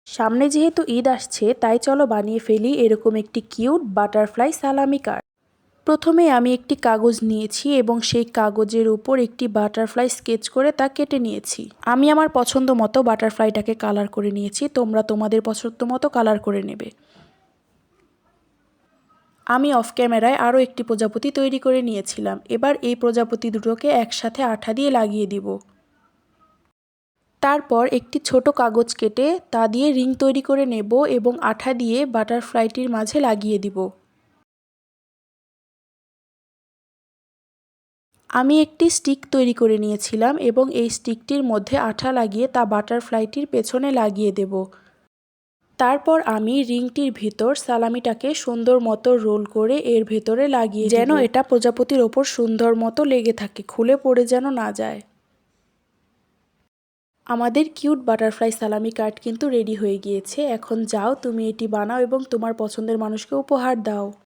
সামনে যেহেতু ঈদ আসছে তাই চলো বানিয়ে ফেলি এরকম একটি কিউট বাটারফ্লাই সালামি কার্ড। প্রথমে আমি একটি কাগজ নিয়েছি এবং সেই কাগজের উপর একটি বাটারফ্লাই স্কেচ করে তা কেটে নিয়েছি। আমি আমার পছন্দ মতো বাটারফ্লাইটাকে কালার করে নিয়েছি, তোমরা তোমাদের পছন্দ মতো কালার করে নেবে। আমি অফ ক্যামেরায় আরও একটি প্রজাপতি তৈরি করে নিয়েছিলাম। এবার এই প্রজাপতি দুটোকে একসাথে আঠা দিয়ে লাগিয়ে দিব। তারপর একটি ছোট কাগজ কেটে তা দিয়ে রিং তৈরি করে নেব এবং আঠা দিয়ে বাটারফ্লাইটির মাঝে লাগিয়ে দিব। আমি একটি স্টিক তৈরি করে নিয়েছিলাম এবং এই স্টিকটির মধ্যে আঠা লাগিয়ে তা বাটারফ্লাইটির পেছনে লাগিয়ে দেব। তারপর আমি রিংটির ভিতর সালামিটাকে সুন্দর মতো রোল করে এর ভেতরে লাগিয়ে দিব, যেন এটা প্রজাপতির ওপর সুন্দর মতো লেগে থাকে, খুলে পড়ে যেন না যায়। আমাদের কিউট বাটারফ্লাই সালামি কার্ড কিন্তু রেডি হয়ে গিয়েছে। এখন যাও তুমি এটি বানাও এবং তোমার পছন্দের মানুষকে উপহার দাও।